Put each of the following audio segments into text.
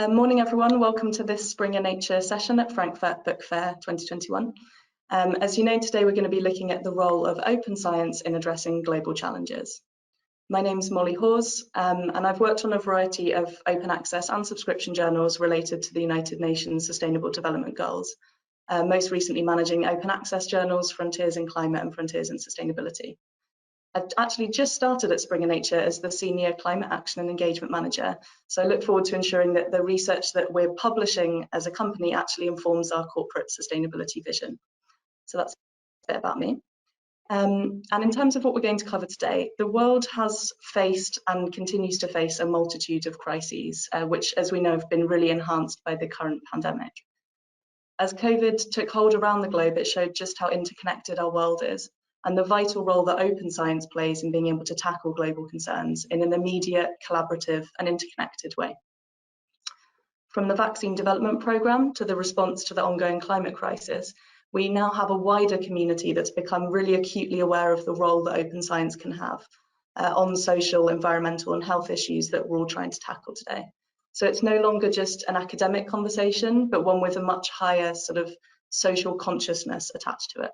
Morning everyone, welcome to this Springer Nature session at Frankfurt Book Fair 2021. As you know, today we're going to be looking at the role of open science in addressing global challenges. My name's Molly Hawes, and I've worked on a variety of open access and subscription journals related to the United Nations Sustainable Development Goals, most recently managing open access journals Frontiers in Climate and Frontiers in Sustainability. I've actually just started at Springer Nature as the Senior Climate Action and Engagement Manager, so I look forward to ensuring that the research that we're publishing as a company actually informs our corporate sustainability vision. So that's a bit about me. And in terms of what we're going to cover today, the world has faced and continues to face a multitude of crises, which, as we know, have been really enhanced by the current pandemic. As COVID took hold around the globe, it showed just how interconnected our world is, and the vital role that open science plays in being able to tackle global concerns in an immediate, collaborative and interconnected way. From the vaccine development programme to the response to the ongoing climate crisis, we now have a wider community that's become really acutely aware of the role that open science can have on social, environmental and health issues that we're all trying to tackle today. So it's no longer just an academic conversation, but one with a much higher sort of social consciousness attached to it.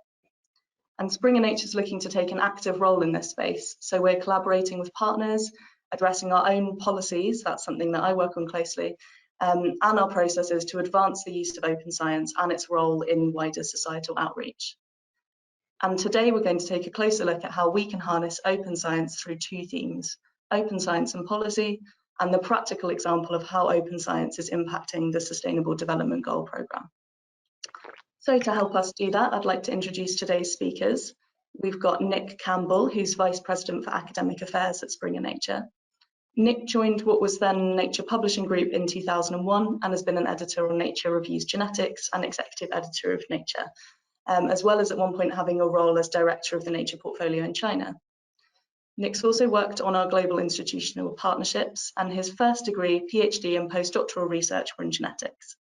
And Springer Nature is looking to take an active role in this space. So we're collaborating with partners, addressing our own policies, that's something that I work on closely, and our processes to advance the use of open science and its role in wider societal outreach. And today we're going to take a closer look at how we can harness open science through two themes: open science and policy, and the practical example of how open science is impacting the Sustainable Development Goal Programme. So to help us do that, I'd like to introduce today's speakers. We've got Nick Campbell, who's Vice President for Academic Affairs at Springer Nature. Nick joined what was then Nature Publishing Group in 2001 and has been an editor on Nature Reviews Genetics and executive editor of Nature, as well as at one point having a role as director of the Nature portfolio in China. Nick's also worked on our global institutional partnerships, and his first degree, PhD and postdoctoral research were in genetics.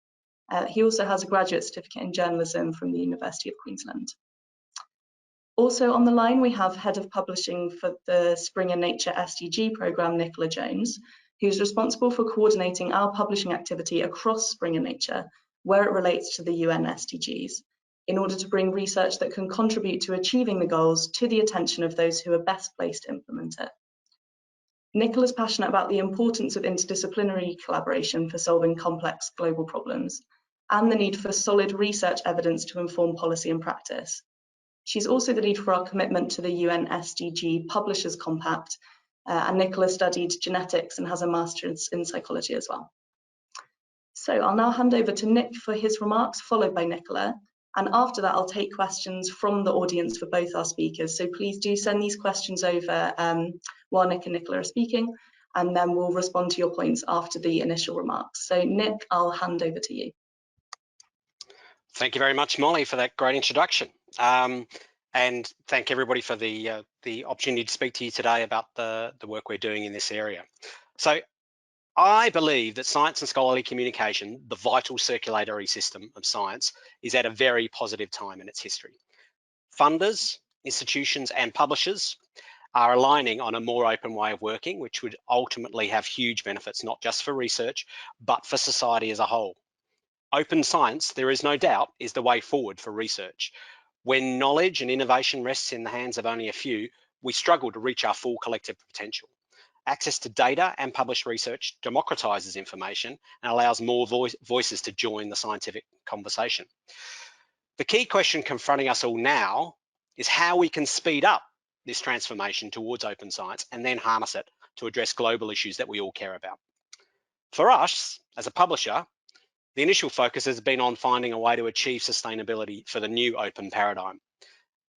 He also has a graduate certificate in journalism from the University of Queensland. Also on the line, we have Head of Publishing for the Springer Nature SDG programme, Nicola Jones, who's responsible for coordinating our publishing activity across Springer Nature, where it relates to the UN SDGs, in order to bring research that can contribute to achieving the goals to the attention of those who are best placed to implement it. Nicola's passionate about the importance of interdisciplinary collaboration for solving complex global problems, and the need for solid research evidence to inform policy and practice. She's also the lead for our commitment to the UN SDG Publishers Compact, and Nicola studied genetics and has a master's in psychology as well. So I'll now hand over to Nick for his remarks, followed by Nicola, and after that I'll take questions from the audience for both our speakers. So please do send these questions over while Nick and Nicola are speaking, and then we'll respond to your points after the initial remarks. So Nick, I'll hand over to you. Thank you very much, Molly, for that great introduction. And thank everybody for the opportunity to speak to you today about the work we're doing in this area. So I believe that science and scholarly communication, the vital circulatory system of science, is at a very positive time in its history. Funders, institutions and publishers are aligning on a more open way of working, which would ultimately have huge benefits, not just for research, but for society as a whole. Open science, there is no doubt, is the way forward for research. When knowledge and innovation rests in the hands of only a few, we struggle to reach our full collective potential. Access to data and published research democratizes information and allows more voices to join the scientific conversation. The key question confronting us all now is how we can speed up this transformation towards open science and then harness it to address global issues that we all care about. For us, as a publisher, the initial focus has been on finding a way to achieve sustainability for the new open paradigm.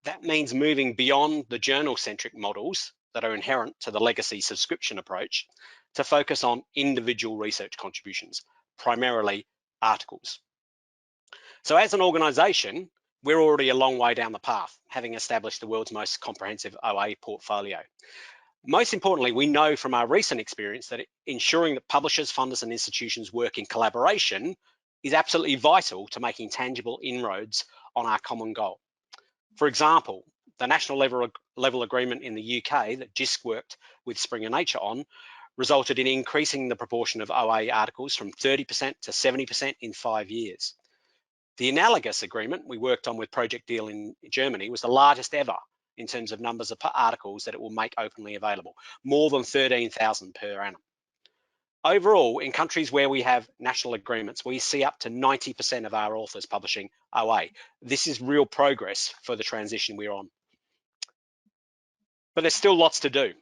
That means moving beyond the journal-centric models that are inherent to the legacy subscription approach to focus on individual research contributions, primarily articles. So as an organisation, we're already a long way down the path, having established the world's most comprehensive OA portfolio. Most importantly, we know from our recent experience that ensuring that publishers, funders and institutions work in collaboration is absolutely vital to making tangible inroads on our common goal. For example, the national level agreement in the UK that JISC worked with Springer Nature on resulted in increasing the proportion of OA articles from 30% to 70% in 5 years. The analogous agreement we worked on with Project Deal in Germany was the largest ever in terms of numbers of articles that it will make openly available, more than 13,000 per annum. Overall, in countries where we have national agreements, we see up to 90% of our authors publishing OA. This is real progress for the transition we're on. But there's still lots to do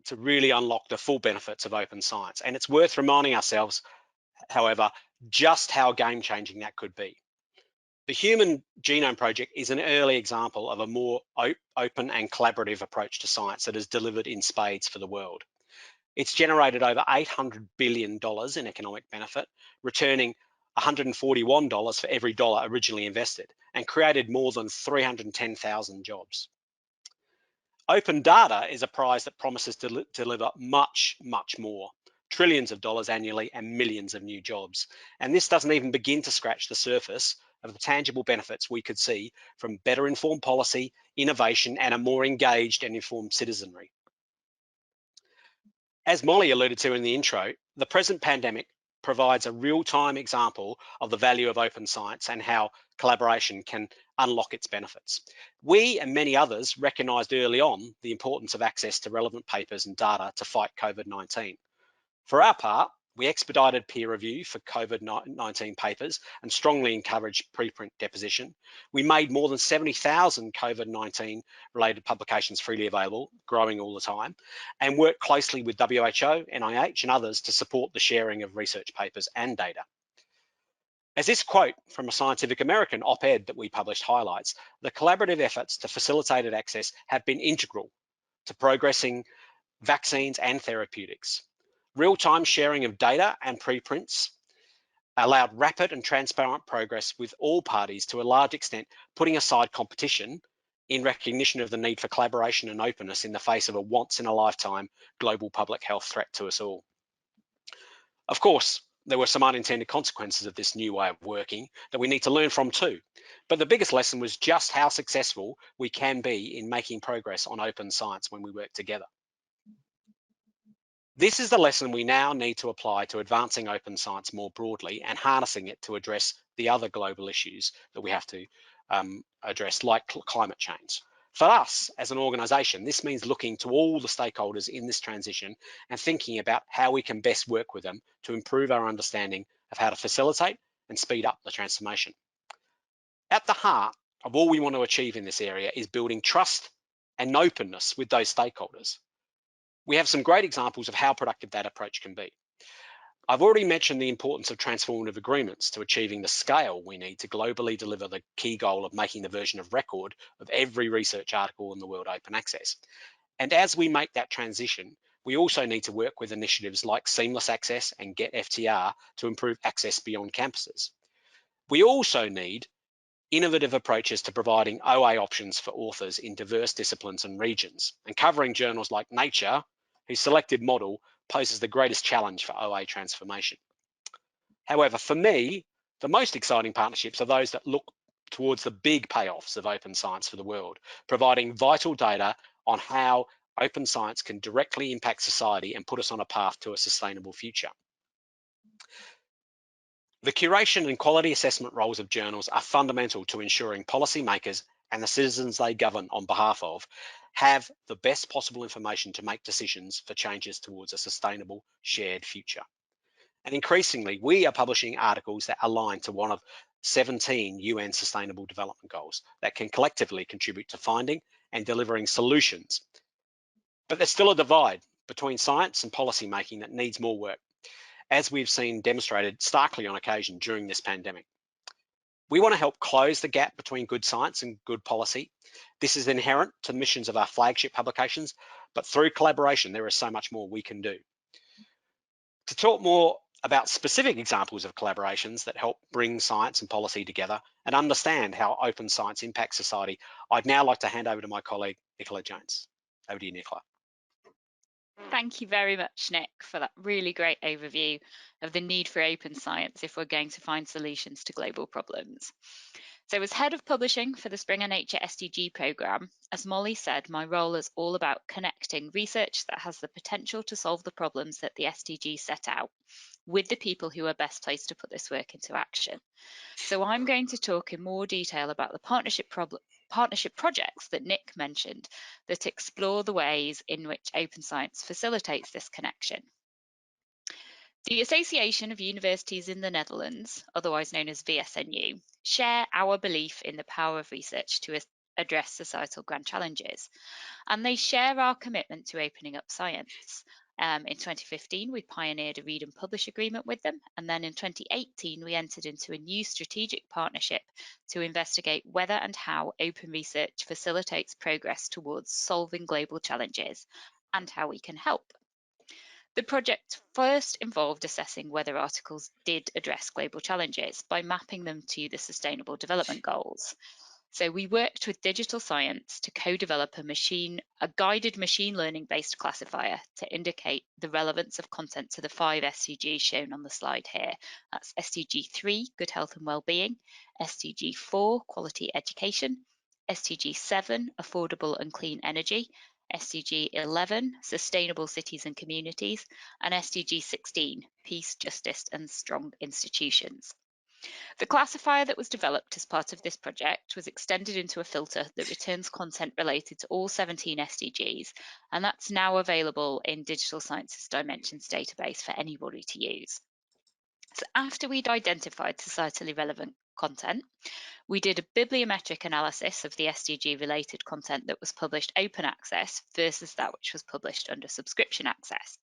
to really unlock the full benefits of open science. And it's worth reminding ourselves, however, just how game-changing that could be. The Human Genome Project is an early example of a more open and collaborative approach to science that has delivered in spades for the world. It's generated over $800 billion in economic benefit, returning $141 for every dollar originally invested, and created more than 310,000 jobs. Open data is a prize that promises to deliver much, much more, trillions of dollars annually and millions of new jobs. And this doesn't even begin to scratch the surface of the tangible benefits we could see from better informed policy, innovation, and a more engaged and informed citizenry. As Molly alluded to in the intro, the present pandemic provides a real-time example of the value of open science and how collaboration can unlock its benefits. We and many others recognised early on the importance of access to relevant papers and data to fight COVID-19. For our part, we expedited peer review for COVID-19 papers and strongly encouraged preprint deposition. We made more than 70,000 COVID-19 related publications freely available, growing all the time, and worked closely with WHO, NIH, and others to support the sharing of research papers and data. As this quote from a Scientific American op-ed that we published highlights, the collaborative efforts to facilitate access have been integral to progressing vaccines and therapeutics. Real-time sharing of data and preprints allowed rapid and transparent progress with all parties, to a large extent putting aside competition in recognition of the need for collaboration and openness in the face of a once-in-a-lifetime global public health threat to us all. Of course, there were some unintended consequences of this new way of working that we need to learn from too. But the biggest lesson was just how successful we can be in making progress on open science when we work together. This is the lesson we now need to apply to advancing open science more broadly and harnessing it to address the other global issues that we have to address, like climate change. For us as an organisation, this means looking to all the stakeholders in this transition and thinking about how we can best work with them to improve our understanding of how to facilitate and speed up the transformation. At the heart of all we want to achieve in this area is building trust and openness with those stakeholders. We have some great examples of how productive that approach can be. I've already mentioned the importance of transformative agreements to achieving the scale we need to globally deliver the key goal of making the version of record of every research article in the world open access. And as we make that transition, we also need to work with initiatives like Seamless Access and Get FTR to improve access beyond campuses. We also need innovative approaches to providing OA options for authors in diverse disciplines and regions, and covering journals like Nature, whose selected model poses the greatest challenge for OA transformation. However, for me, the most exciting partnerships are those that look towards the big payoffs of open science for the world, providing vital data on how open science can directly impact society and put us on a path to a sustainable future. The curation and quality assessment roles of journals are fundamental to ensuring policymakers and the citizens they govern on behalf of have the best possible information to make decisions for changes towards a sustainable shared future. And increasingly, we are publishing articles that align to one of 17 UN Sustainable Development Goals that can collectively contribute to finding and delivering solutions. But there's still a divide between science and policymaking that needs more work, as we've seen demonstrated starkly on occasion during this pandemic. We want to help close the gap between good science and good policy. This is inherent to the missions of our flagship publications, but through collaboration, there is so much more we can do. To talk more about specific examples of collaborations that help bring science and policy together and understand how open science impacts society, I'd now like to hand over to my colleague, Nicola Jones. Over to you, Nicola. Thank you very much, Nick, for that really great overview of the need for open science if we're going to find solutions to global problems. So as head of publishing for the Springer Nature SDG programme, as Molly said, my role is all about connecting research that has the potential to solve the problems that the SDGs set out with the people who are best placed to put this work into action. So I'm going to talk in more detail about the partnership projects that Nick mentioned that explore the ways in which open science facilitates this connection. The Association of Universities in the Netherlands, otherwise known as VSNU, share our belief in the power of research to address societal grand challenges, and they share our commitment to opening up science. In 2015, we pioneered a read and publish agreement with them, and then in 2018, we entered into a new strategic partnership to investigate whether and how open research facilitates progress towards solving global challenges and how we can help. The project first involved assessing whether articles did address global challenges by mapping them to the Sustainable Development Goals. So we worked with digital science to co-develop a guided machine learning based classifier to indicate the relevance of content to the 5 SDGs shown on the slide here. That's SDG 3, good health and well-being, SDG 4, quality education, SDG 7, affordable and clean energy, SDG 11, Sustainable Cities and Communities, and SDG 16, Peace, Justice and Strong Institutions. The classifier that was developed as part of this project was extended into a filter that returns content related to all 17 SDGs, and that's now available in Digital Sciences Dimensions database for anybody to use. So after we'd identified societally relevant content, we did a bibliometric analysis of the SDG-related content that was published open access versus that which was published under subscription access.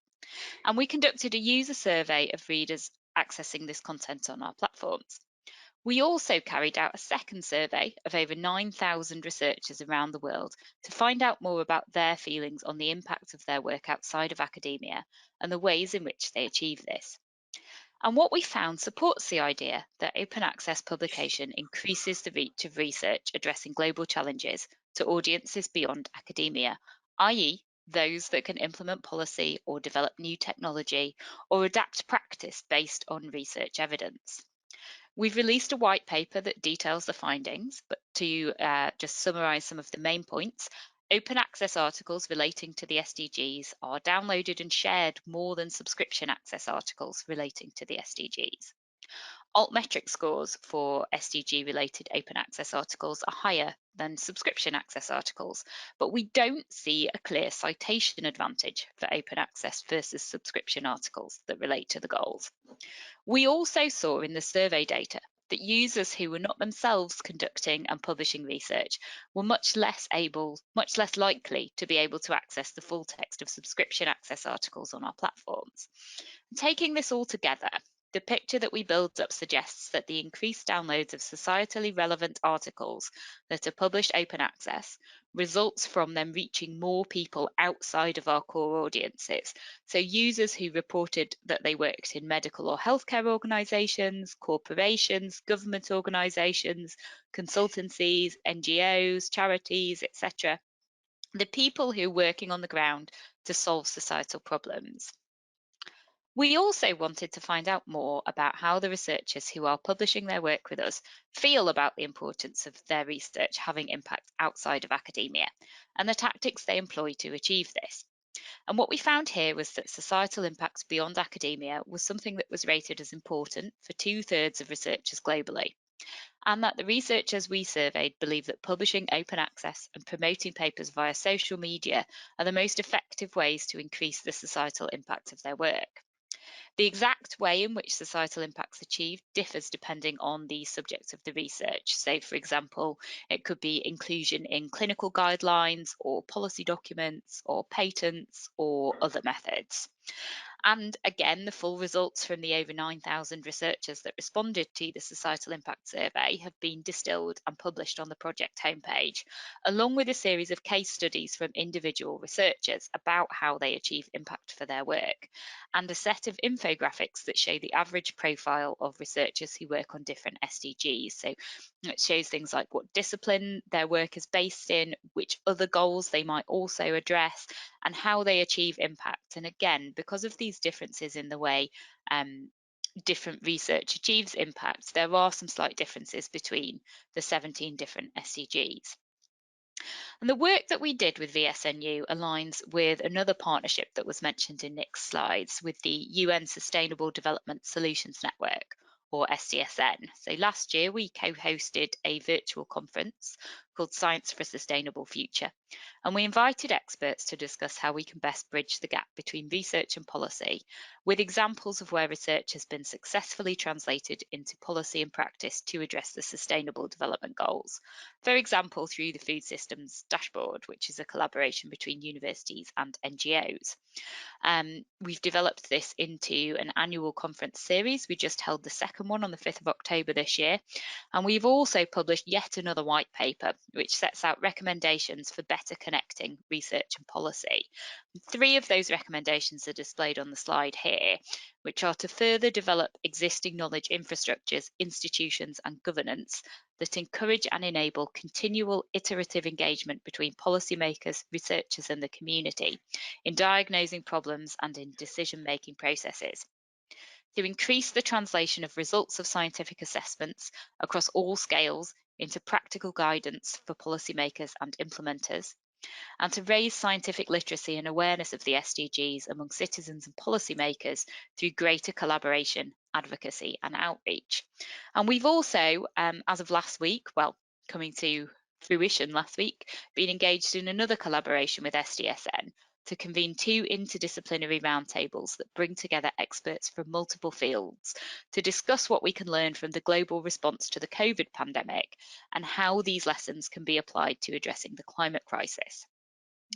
And we conducted a user survey of readers accessing this content on our platforms. We also carried out a second survey of over 9,000 researchers around the world to find out more about their feelings on the impact of their work outside of academia and the ways in which they achieve this. And what we found supports the idea that open access publication increases the reach of research addressing global challenges to audiences beyond academia, i.e., those that can implement policy or develop new technology or adapt practice based on research evidence. We've released a white paper that details the findings, but to just summarise some of the main points, open access articles relating to the SDGs are downloaded and shared more than subscription access articles relating to the SDGs. Altmetric scores for SDG-related open access articles are higher than subscription access articles, but we don't see a clear citation advantage for open access versus subscription articles that relate to the goals. We also saw in the survey data that users who were not themselves conducting and publishing research were much less likely to be able to access the full text of subscription access articles on our platforms. Taking this all together, the picture that we build up suggests that the increased downloads of societally relevant articles that are published open access results from them reaching more people outside of our core audiences. So users who reported that they worked in medical or healthcare organisations, corporations, government organisations, consultancies, NGOs, charities, etc. The people who are working on the ground to solve societal problems. We also wanted to find out more about how the researchers who are publishing their work with us feel about the importance of their research having impact outside of academia and the tactics they employ to achieve this. And what we found here was that societal impacts beyond academia was something that was rated as important for 2/3 of researchers globally, and that the researchers we surveyed believe that publishing open access and promoting papers via social media are the most effective ways to increase the societal impact of their work. The exact way in which societal impacts achieved differs depending on the subject of the research. So, for example, it could be inclusion in clinical guidelines or policy documents or patents or other methods. And again, the full results from the over 9,000 researchers that responded to the Societal Impact Survey have been distilled and published on the project homepage, along with a series of case studies from individual researchers about how they achieve impact for their work, and a set of infographics that show the average profile of researchers who work on different SDGs. So it shows things like what discipline their work is based in, which other goals they might also address, and how they achieve impact. And again, because of these differences in the way different research achieves impact, there are some slight differences between the 17 different SDGs. And the work that we did with VSNU aligns with another partnership that was mentioned in Nick's slides with the UN Sustainable Development Solutions Network, or SDSN. So last year we co-hosted a virtual conference called Science for a Sustainable Future, and we invited experts to discuss how we can best bridge the gap between research and policy, with examples of where research has been successfully translated into policy and practice to address the Sustainable Development Goals. For example, through the Food Systems Dashboard, which is a collaboration between universities and NGOs. We've developed this into an annual conference series. We just held the second one on the 5th of October this year. And we've also published yet another white paper, which sets out recommendations for better connecting research and policy. 3 of those recommendations are displayed on the slide here, which are to further develop existing knowledge infrastructures, institutions and governance that encourage and enable continual iterative engagement between policymakers, researchers and the community in diagnosing problems and in decision-making processes. To increase the translation of results of scientific assessments across all scales into practical guidance for policymakers and implementers, and to raise scientific literacy and awareness of the SDGs among citizens and policymakers through greater collaboration, advocacy and outreach. And we've also, as of last week, well, coming to fruition last week, been engaged in another collaboration with SDSN to convene 2 interdisciplinary roundtables that bring together experts from multiple fields to discuss what we can learn from the global response to the COVID pandemic and how these lessons can be applied to addressing the climate crisis.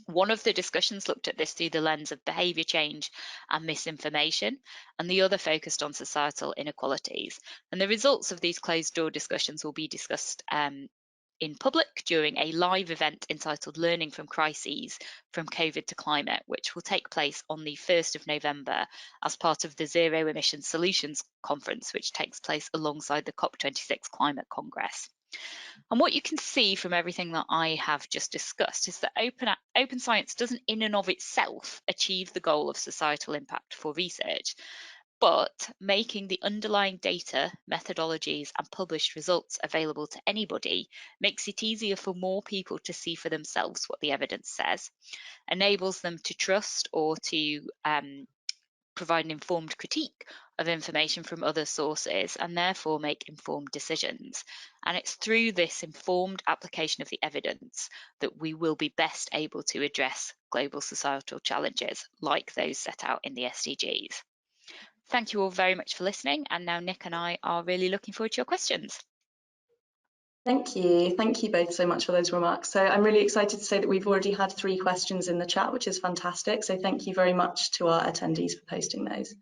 One of the discussions looked at this through the lens of behaviour change and misinformation, and the other focused on societal inequalities. And the results of these closed-door discussions will be discussed in public during a live event entitled Learning from Crises, from COVID to Climate, which will take place on the 1st of November as part of the Zero Emission Solutions Conference, which takes place alongside the COP26 Climate Congress. And what you can see from everything that I have just discussed is that open science doesn't in and of itself achieve the goal of societal impact for research, but making the underlying data, methodologies and published results available to anybody makes it easier for more people to see for themselves what the evidence says, enables them to trust or to provide an informed critique of information from other sources and therefore make informed decisions. And it's through this informed application of the evidence that we will be best able to address global societal challenges like those set out in the SDGs. Thank you all very much for listening, and now Nick and I are really looking forward to your questions. Thank you both so much for those remarks. So I'm really excited to say that we've already had 3 questions in the chat, which is fantastic. So thank you very much to our attendees for posting those.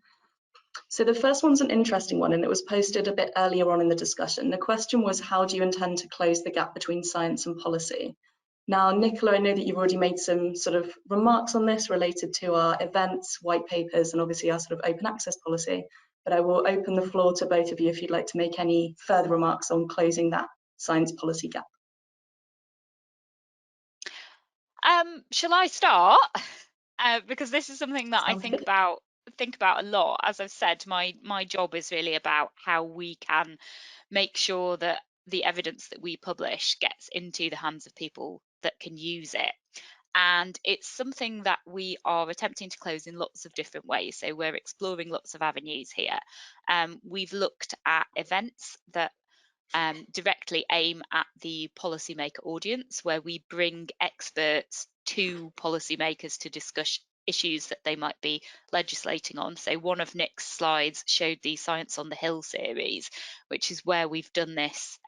So the first one's an interesting one, and it was posted a bit earlier on in the discussion. The question was, how do you intend to close the gap between science and policy? Now, Nicola, I know that you've already made some sort of remarks on this related to our events, white papers, and obviously our sort of open access policy, but I will open the floor to both of you if you'd like to make any further remarks on closing that science policy gap. Shall I start? Because this is something that I Sounds think good. about a lot. As I've said, my job is really about how we can make sure that the evidence that we publish gets into the hands of people that can use it. And it's something that we are attempting to close in lots of different ways. So we're exploring lots of avenues here. We've looked at events that directly aim at the policymaker audience, where we bring experts to policymakers to discuss issues that they might be legislating on. So one of Nick's slides showed the Science on the Hill series, which is where we've done this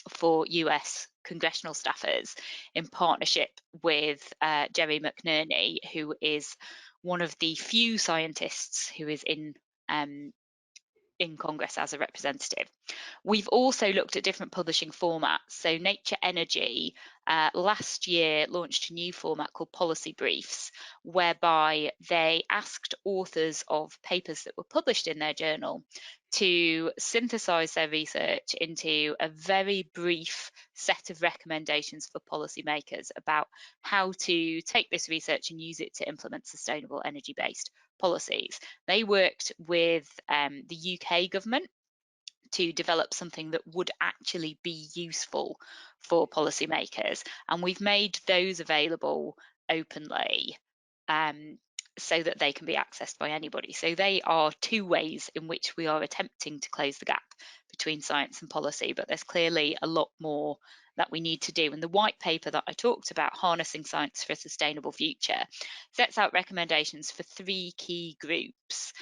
for US congressional staffers in partnership with Jerry McNerney, who is one of the few scientists who is in Congress as a representative. We've also looked at different publishing formats. So Nature Energy last year launched a new format called policy briefs, whereby they asked authors of papers that were published in their journal to synthesize their research into a very brief set of recommendations for policymakers about how to take this research and use it to implement sustainable energy-based policies. They worked with the UK government to develop something that would actually be useful for policymakers, and we've made those available openly so that they can be accessed by anybody. So they are two ways in which we are attempting to close the gap between science and policy, but there's clearly a lot more that we need to do. And the white paper that I talked about, Harnessing Science for a Sustainable Future, sets out recommendations for three key groups.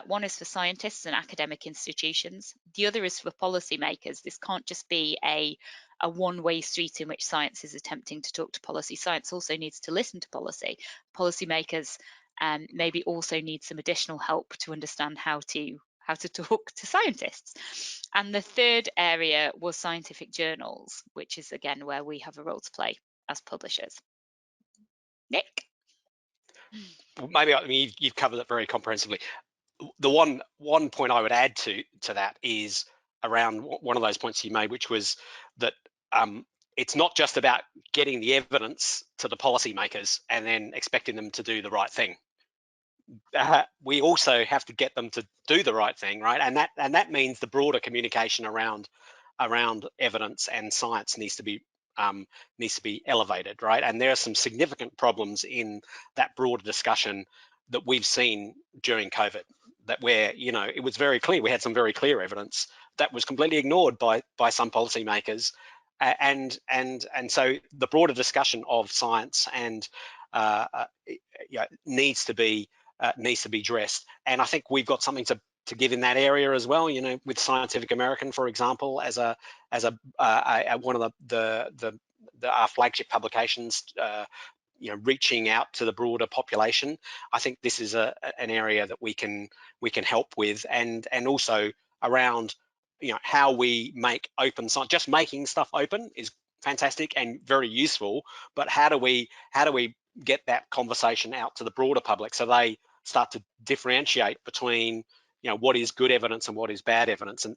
One is for scientists and academic institutions. The other is for policymakers. This can't just be a one-way street in which science is attempting to talk to policy. Science also needs to listen to policy. Policymakers maybe also need some additional help to understand how to talk to scientists. And the third area was scientific journals, which is again where we have a role to play as publishers. Nick? Maybe, I mean, you've covered it very comprehensively. The one point I would add to that is around one of those points you made, which was that it's not just about getting the evidence to the policymakers and then expecting them to do the right thing. We also have to get them to do the right thing, right? And that means the broader communication around evidence and science needs to be elevated, right? And there are some significant problems in that broader discussion that we've seen during COVID, that where, you know, it was very clear, we had some very clear evidence that was completely ignored by some policymakers, and so the broader discussion of science and needs to be addressed. And I think we've got something to give in that area as well. You know, with Scientific American, for example, as one of our flagship publications, you know, reaching out to the broader population. I think this is an area that we can help with, and also around, you know, how we make open science. Just making stuff open is fantastic and very useful, but how do we get that conversation out to the broader public so they start to differentiate between, you know, what is good evidence and what is bad evidence,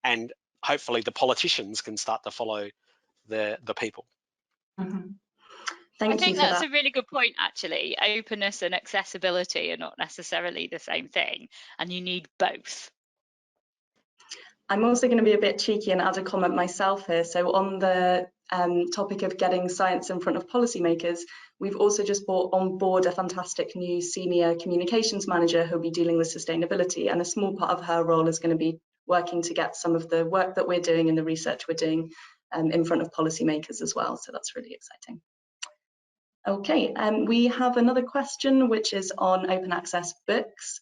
and hopefully the politicians can start to follow the people. Mm-hmm. I think that's a really good point, actually. Openness and accessibility are not necessarily the same thing, and you need both. I'm also going to be a bit cheeky and add a comment myself here. So on the topic of getting science in front of policymakers, we've also just brought on board a fantastic new senior communications manager who'll be dealing with sustainability, and a small part of her role is going to be working to get some of the work that we're doing and the research we're doing in front of policymakers as well. So that's really exciting. Okay, we have another question which is on open access books.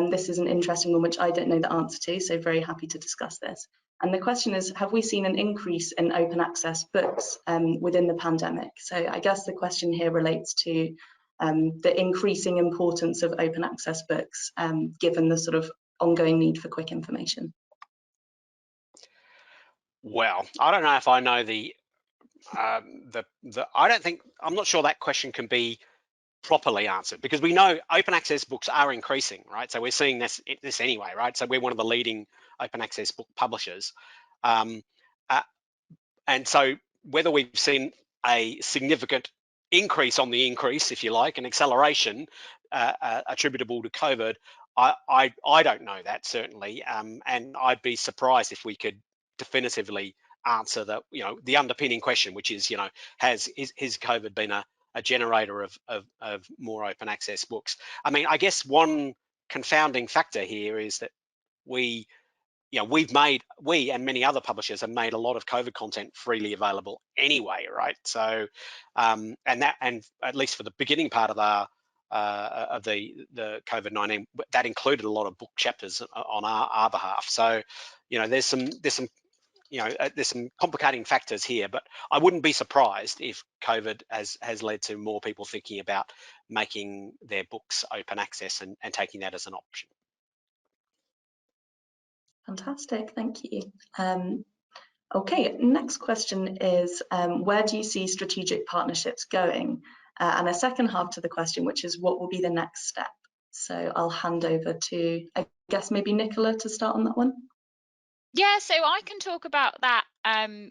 This is an interesting one which I don't know the answer to, so very happy to discuss this. And the question is, have we seen an increase in open access books within the pandemic? So I guess the question here relates to the increasing importance of open access books, given the sort of ongoing need for quick information. Well, I don't know if I know I'm not sure that question can be properly answered, because we know open access books are increasing, right? So we're seeing this anyway, right? So we're one of the leading open access book publishers, and so whether we've seen a significant increase on the increase, if you like, an acceleration attributable to COVID, I don't know that, certainly, and I'd be surprised if we could definitively answer that, you know, the underpinning question, which is, you know, has COVID been a generator of more open access books? I mean, I guess one confounding factor here is that we and many other publishers have made a lot of COVID content freely available anyway, right? So, and at least for the beginning part of the COVID-19, that included a lot of book chapters on our behalf. So, you know, there's some complicating factors here, but I wouldn't be surprised if COVID has led to more people thinking about making their books open access and taking that as an option. Fantastic, thank you. Okay, next question is, where do you see strategic partnerships going? And a second half to the question, which is what will be the next step? So I'll hand over to, I guess, maybe Nicola to start on that one. Yeah, so I can talk about that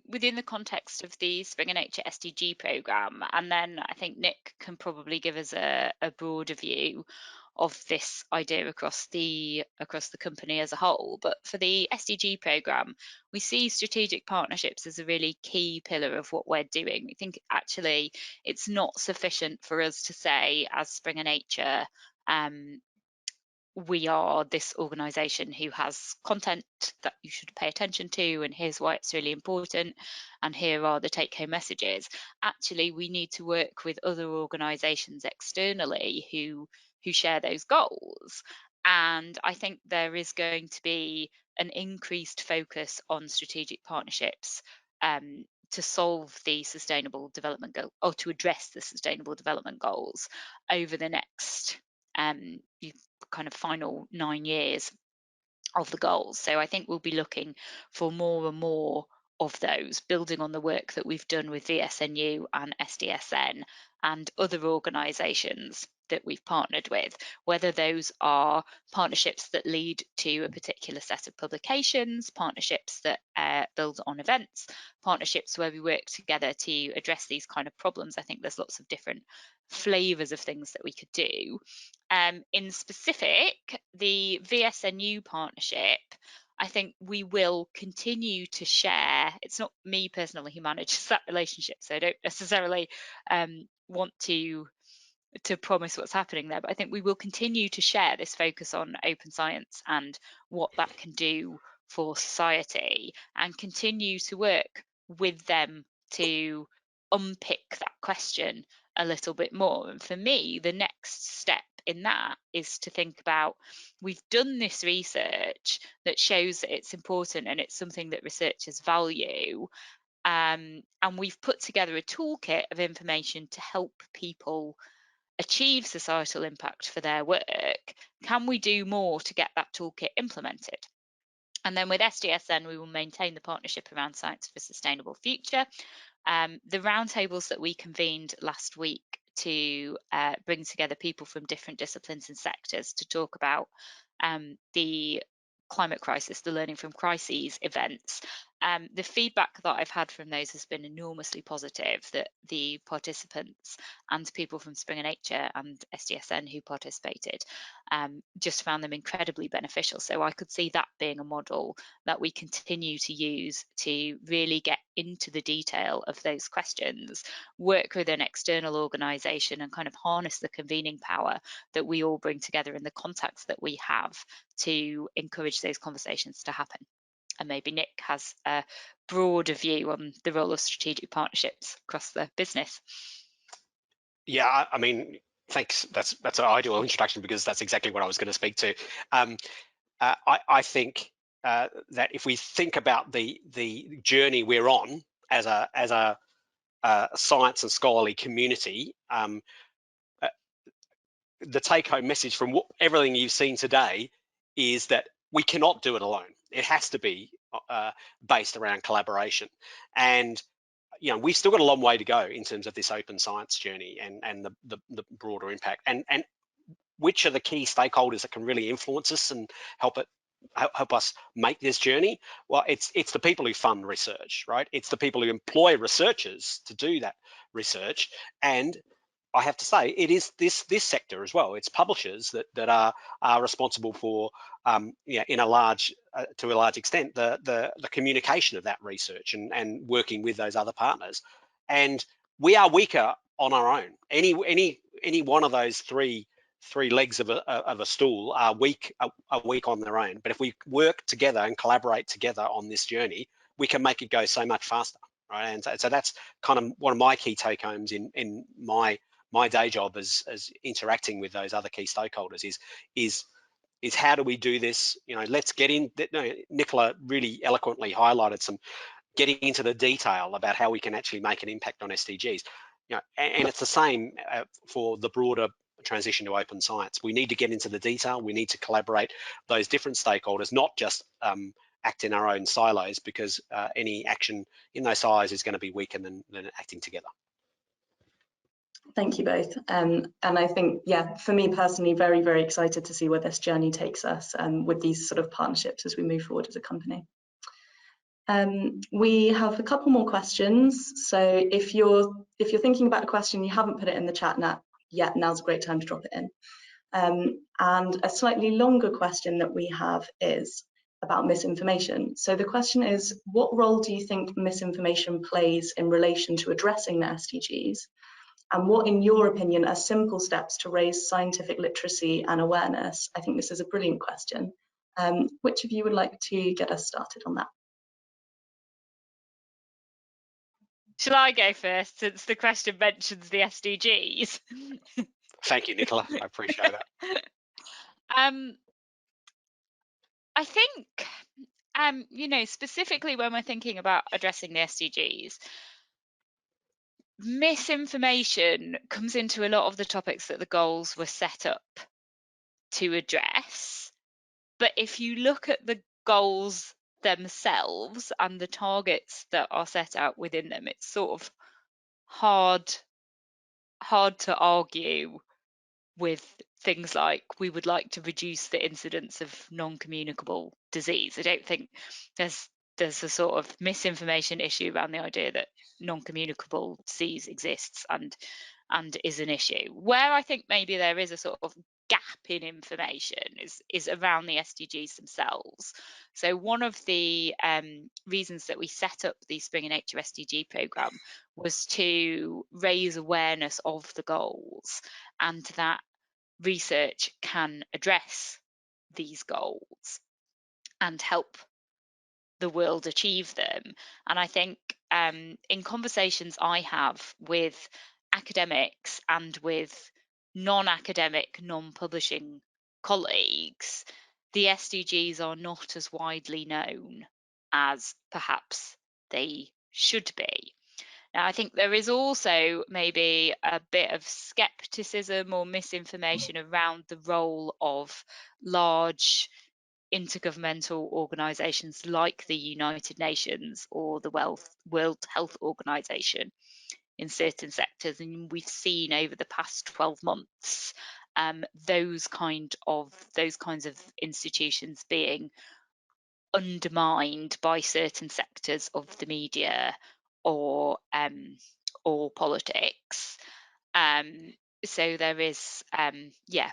within the context of the Springer Nature SDG programme, and then I think Nick can probably give us a broader view of this idea across the company as a whole. But for the SDG programme, we see strategic partnerships as a really key pillar of what we're doing. We think actually it's not sufficient for us to say as Springer Nature, we are this organisation who has content that you should pay attention to, and here's why it's really important, and here are the take-home messages. Actually, we need to work with other organisations externally who share those goals. And I think there is going to be an increased focus on strategic partnerships to solve the sustainable development goal, or to address the sustainable development goals over the next kind of final 9 years of the goals. So I think we'll be looking for more and more of those, building on the work that we've done with VSNU and SDSN and other organisations that we've partnered with, whether those are partnerships that lead to a particular set of publications, partnerships that build on events, partnerships where we work together to address these kind of problems. I think there's lots of different flavours of things that we could do. In specific, the VSNU partnership, I think we will continue to share. It's not me personally who manages that relationship, so I don't necessarily want to promise what's happening there, but I think we will continue to share this focus on open science and what that can do for society, and continue to work with them to unpick that question a little bit more. And for me, the next step in that is to think about, we've done this research that shows that it's important and it's something that researchers value, and we've put together a toolkit of information to help people achieve societal impact for their work. Can we do more to get that toolkit implemented? And then with SDSN, we will maintain the partnership around Science for a Sustainable Future. The roundtables that we convened last week to bring together people from different disciplines and sectors to talk about the climate crisis, the Learning from Crises events. The feedback that I've had from those has been enormously positive, that the participants and people from Springer Nature and SDSN who participated just found them incredibly beneficial. So I could see that being a model that we continue to use to really get into the detail of those questions, work with an external organisation and kind of harness the convening power that we all bring together in the contacts that we have to encourage those conversations to happen. And maybe Nick has a broader view on the role of strategic partnerships across the business. Yeah, I mean, thanks. That's an ideal introduction, because that's exactly what I was going to speak to. I think that if we think about the journey we're on as a science and scholarly community, the take-home message from everything you've seen today is that we cannot do it alone. It has to be based around collaboration. And we've still got a long way to go in terms of this open science journey and the broader impact. And which are the key stakeholders that can really influence us and help us make this journey? Well, it's the people who fund research, right? It's the people who employ researchers to do that research. And I have to say, it is this sector as well. It's publishers that are responsible for, in a large to a large extent, the communication of that research and working with those other partners. And we are weaker on our own. Any one of those three legs of a stool are weak on their own. But if we work together and collaborate together on this journey, we can make it go so much faster, right? And so that's kind of one of my key take homes in my day job as interacting with those other key stakeholders is how do we do this? Let's get in. Nicola really eloquently highlighted some getting into the detail about how we can actually make an impact on SDGs. And it's the same for the broader transition to open science. We need to get into the detail. We need to collaborate those different stakeholders, not just act in our own silos, because any action in those silos is going to be weaker than acting together. Thank you both. And I think, yeah, for me personally, very, very excited to see where this journey takes us with these sort of partnerships as we move forward as a company. We have a couple more questions. So if you're thinking about a question, you haven't put it in the chat yet, now's a great time to drop it in. And a slightly longer question that we have is about misinformation. So the question is, what role do you think misinformation plays in relation to addressing the SDGs? And what, in your opinion, are simple steps to raise scientific literacy and awareness? I think this is a brilliant question. Which of you would like to get us started on that? Shall I go first, since the question mentions the SDGs? Thank you, Nicola. I appreciate that. I think, you know, specifically when we're thinking about addressing the SDGs, misinformation comes into a lot of the topics that the goals were set up to address. But if you look at the goals themselves and the targets that are set out within them, it's sort of hard to argue with things like, we would like to reduce the incidence of non-communicable disease. I don't think there's a sort of misinformation issue around the idea that non-communicable disease exists and is an issue. Where I think maybe there is a sort of gap in information is around the SDGs themselves. So one of the reasons that we set up the Spring in Nature SDG programme was to raise awareness of the goals, and that research can address these goals and help the world achieve them. And I think in conversations I have with academics and with non-academic, non-publishing colleagues, the SDGs are not as widely known as perhaps they should be. Now, I think there is also maybe a bit of skepticism or misinformation around the role of large intergovernmental organisations like the United Nations or the World Health Organization in certain sectors. And we've seen over the past 12 months those kinds of institutions being undermined by certain sectors of the media or politics. So there is,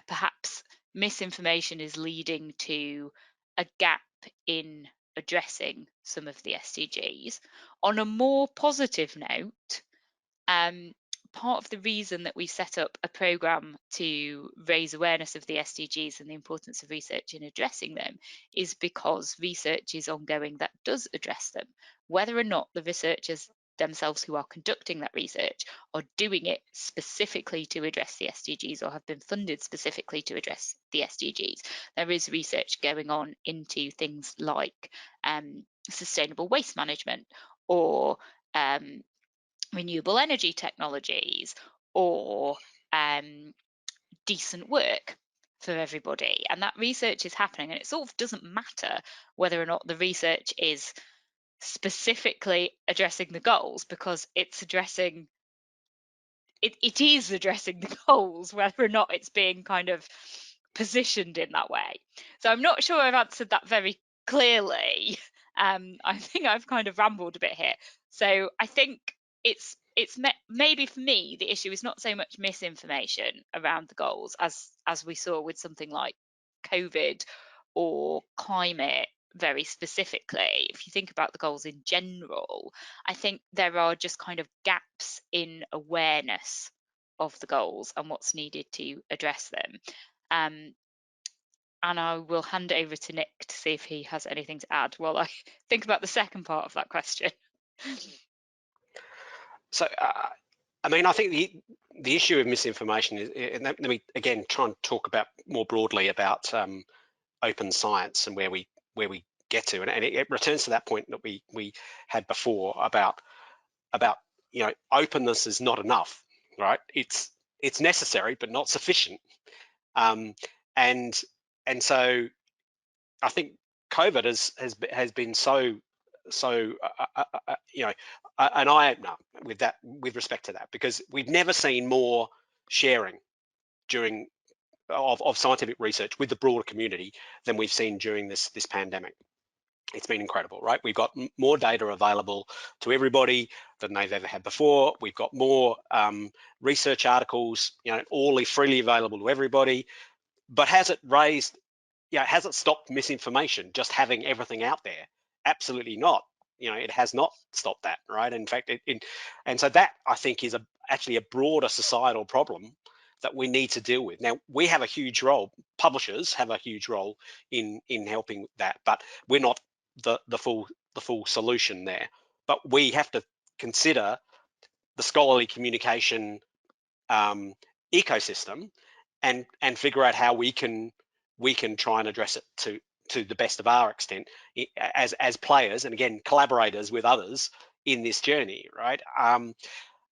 perhaps misinformation is leading to a gap in addressing some of the SDGs. On a more positive note, part of the reason that we set up a programme to raise awareness of the SDGs and the importance of research in addressing them is because research is ongoing that does address them. Whether or not the researchers themselves who are conducting that research are doing it specifically to address the SDGs or have been funded specifically to address the SDGs, there is research going on into things like sustainable waste management or renewable energy technologies or decent work for everybody. And that research is happening, and it sort of doesn't matter whether or not the research is specifically addressing the goals, because it's addressing it is addressing the goals, whether or not it's being kind of positioned in that way. So I'm not sure I've answered that very clearly. I think I've kind of rambled a bit here. So I think it's maybe for me the issue is not so much misinformation around the goals as we saw with something like COVID or climate very specifically. If you think about the goals in general, I think there are just kind of gaps in awareness of the goals and what's needed to address them. And I will hand over to Nick to see if he has anything to add while I think about the second part of that question. So, I mean, I think the issue of misinformation is, and let me again try and talk about more broadly about open science and where we get to, and it returns to that point that we had before about openness is not enough, right? It's necessary but not sufficient, and so I think COVID has been so you know, an eye-opener with respect to that, because we've never seen more sharing during of scientific research with the broader community than we've seen during this pandemic. It's been incredible, right? We've got more data available to everybody than they've ever had before. We've got more research articles, you know, all freely available to everybody. But has it raised, has it stopped misinformation, just having everything out there? Absolutely not. You know, it has not stopped that, right? In fact, and so that, I think, is actually a broader societal problem that we need to deal with. Now, we have a huge role, publishers have a huge role in helping that, but we're not the full solution there. But we have to consider the scholarly communication ecosystem and figure out how we can try and address it to the best of our extent as players, and again, collaborators with others in this journey, right?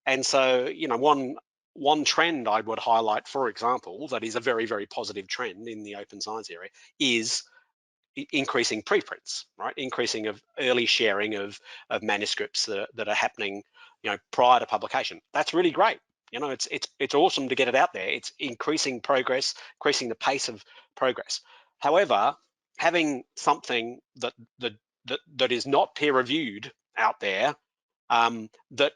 And so, you know, one trend I would highlight, for example, that is a very, very positive trend in the open science area is increasing preprints, right? Increasing of early sharing of manuscripts that are happening, you know, prior to publication. That's really great. You know, it's awesome to get it out there. It's increasing progress, increasing the pace of progress. However, having something that is not peer reviewed out there, that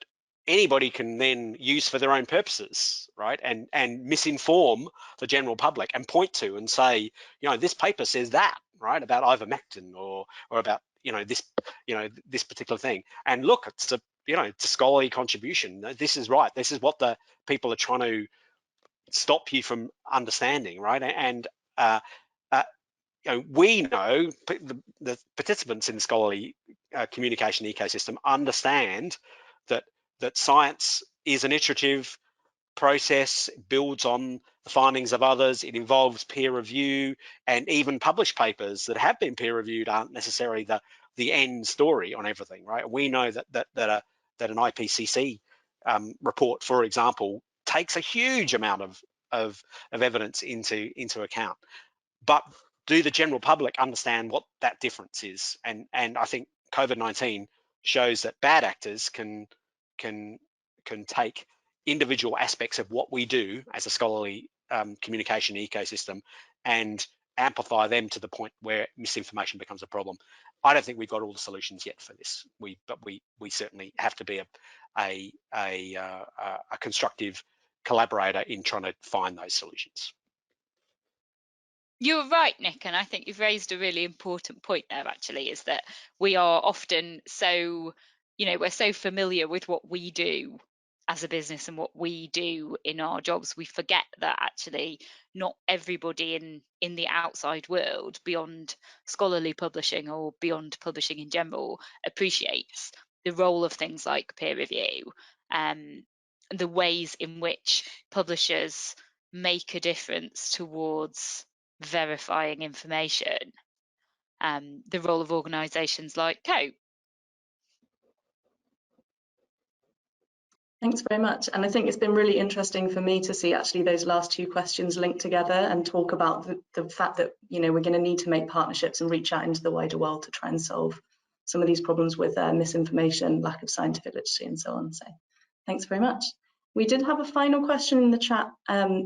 anybody can then use for their own purposes, right? And misinform the general public and point to and say, you know, this paper says that, right, about ivermectin or about, you know, this particular thing. And look, it's a scholarly contribution. This is right. This is what the people are trying to stop you from understanding, right? And you know, we know the participants in the scholarly communication ecosystem understand that science is an iterative process, builds on the findings of others, it involves peer review, and even published papers that have been peer reviewed aren't necessarily the end story on everything, right? We know that an IPCC report, for example, takes a huge amount of evidence into account. But do the general public understand what that difference is? And I think COVID-19 shows that bad actors can take individual aspects of what we do as a scholarly communication ecosystem and amplify them to the point where misinformation becomes a problem. I don't think we've got all the solutions yet for this. But we certainly have to be a constructive collaborator in trying to find those solutions. You're right, Nick, and I think you've raised a really important point there, actually, is that we are often so, we're so familiar with what we do as a business and what we do in our jobs, we forget that actually not everybody in the outside world, beyond scholarly publishing or beyond publishing in general, appreciates the role of things like peer review, and the ways in which publishers make a difference towards verifying information, the role of organisations like COPE. Thanks very much. And I think it's been really interesting for me to see actually those last two questions linked together and talk about the fact that, we're going to need to make partnerships and reach out into the wider world to try and solve some of these problems with misinformation, lack of scientific literacy and so on. So thanks very much. We did have a final question in the chat,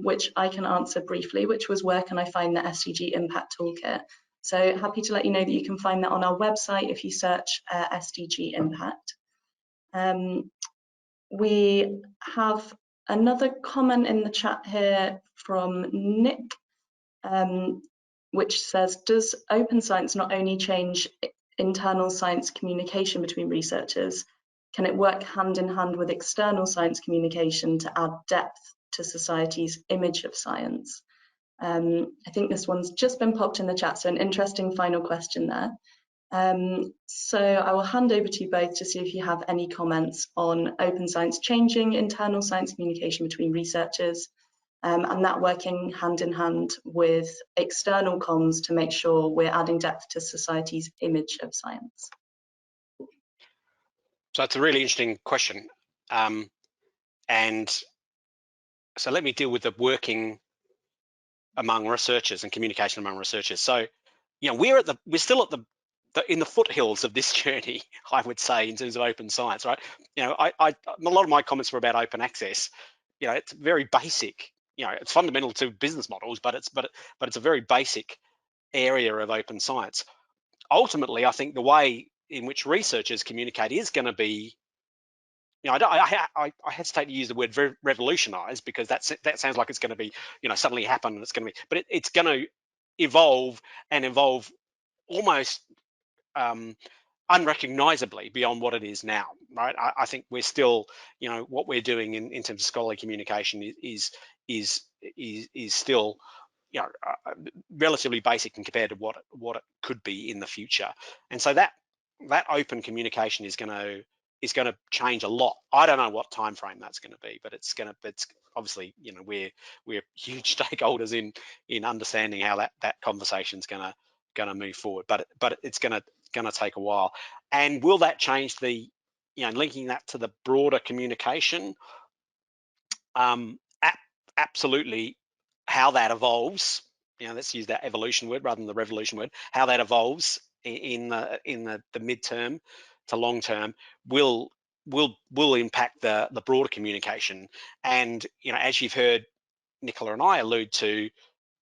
which I can answer briefly, which was, where can I find the SDG Impact Toolkit? So happy to let you know that you can find that on our website if you search SDG Impact. We have another comment in the chat here from Nick, which says, does open science not only change internal science communication between researchers, can it work hand in hand with external science communication to add depth to society's image of science? I think this one's just been popped in the chat, so an interesting final question there. So I will hand over to you both to see if you have any comments on open science changing internal science communication between researchers, and that working hand in hand with external comms to make sure we're adding depth to society's image of science. So that's a really interesting question. And so let me deal with the working among researchers and communication among researchers. So, we're still at in the foothills of this journey, I would say, in terms of open science, right? You know, a lot of my comments were about open access. You know, it's very basic. You know, it's fundamental to business models, but it's a very basic area of open science. Ultimately, I think the way in which researchers communicate is going to be, you know, I hesitate to use the word revolutionize, because that sounds like it's going to be, you know, suddenly happen and it's going to be, but it's going to evolve and evolve almost unrecognizably beyond what it is now, right? I think we're still, you know, what we're doing in terms of scholarly communication is still, you know, relatively basic compared to what it could be in the future. And so that open communication is going to change a lot. I don't know what time frame that's going to be, but it's obviously, you know, we're huge stakeholders in understanding how that conversation's going to move forward, but it's going to take a while. And will that change the, you know, linking that to the broader communication? Absolutely. How that evolves, you know, let's use that evolution word rather than the revolution word, how that evolves in the midterm to long term will impact the broader communication. And, you know, as you've heard Nicola and I allude to,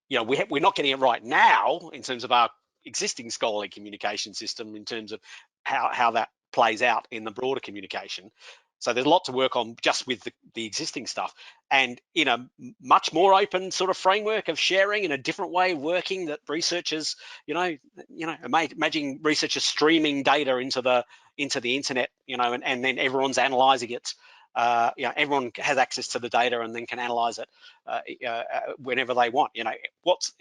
you know, we're not getting it right now in terms of our existing scholarly communication system, in terms of how that plays out in the broader communication. So there's a lot to work on just with the existing stuff, and in a much more open sort of framework of sharing, in a different way of working, that researchers, you know, imagine researchers streaming data into the internet, you know, and then everyone's analyzing it. You know, everyone has access to the data and then can analyze it whenever they want. You know,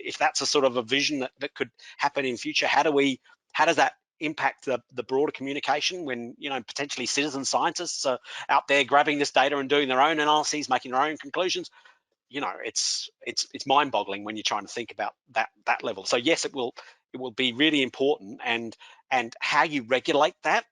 if that's a sort of a vision that could happen in future? How does that impact the broader communication when, you know, potentially citizen scientists are out there grabbing this data and doing their own analyses, making their own conclusions? You know, it's mind-boggling when you're trying to think about that level. So yes, it will be really important, and how you regulate that,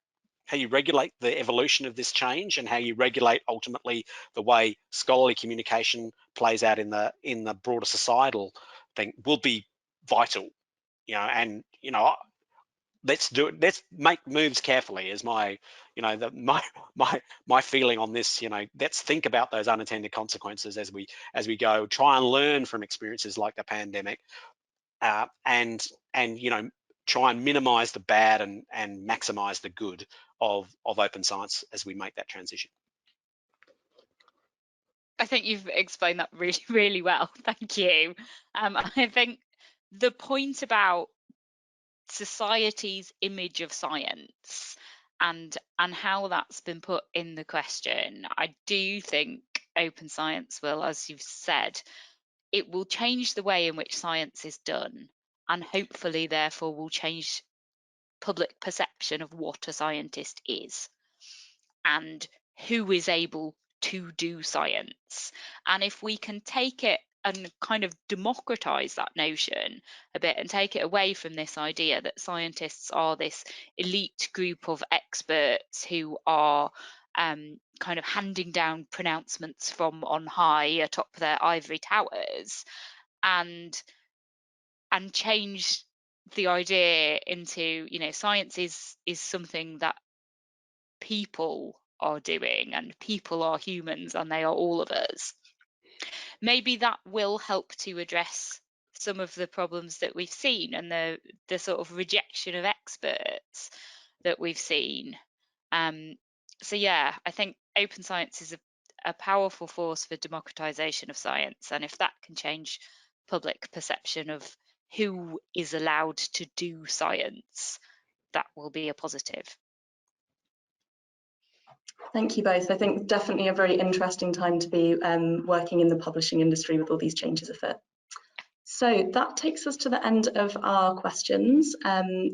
how you regulate the evolution of this change, and how you regulate ultimately the way scholarly communication plays out in the broader societal thing will be vital. You know, and, you know, let's do it. Let's make moves carefully, is my, you know, my feeling on this. You know, let's think about those unintended consequences as we go. Try and learn from experiences like the pandemic, and you know, try and minimize the bad and maximize the good of open science as we make that transition. I think you've explained that really, really well. Thank you. I think the point about society's image of science and how that's been put in the question, I do think open science will, as you've said, it will change the way in which science is done, and hopefully therefore will change public perception of what a scientist is and who is able to do science. And if we can take it and kind of democratize that notion a bit and take it away from this idea that scientists are this elite group of experts who are kind of handing down pronouncements from on high atop their ivory towers, and change the idea into, you know, science is something that people are doing, and people are humans, and they are all of us. Maybe that will help to address some of the problems that we've seen, and the sort of rejection of experts that we've seen. So yeah, I think open science is a powerful force for democratization of science, and if that can change public perception of who is allowed to do science, that will be a positive. Thank you both. I think definitely a very interesting time to be working in the publishing industry with all these changes afoot. So that takes us to the end of our questions.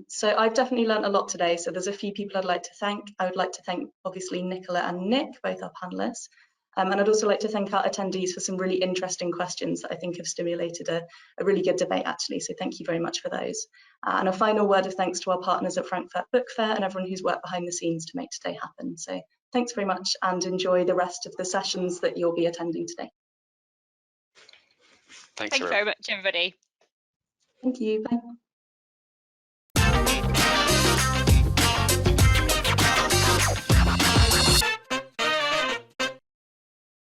So I've definitely learned a lot today. So there's a few people I'd like to thank. I would like to thank obviously Nicola and Nick, both our panelists. And I'd also like to thank our attendees for some really interesting questions that I think have stimulated a really good debate actually. So thank you very much for those. And a final word of thanks to our partners at Frankfurt Book Fair and everyone who's worked behind the scenes to make today happen. So thanks very much, and enjoy the rest of the sessions that you'll be attending today. Thanks very much, everybody. Thank you. Bye.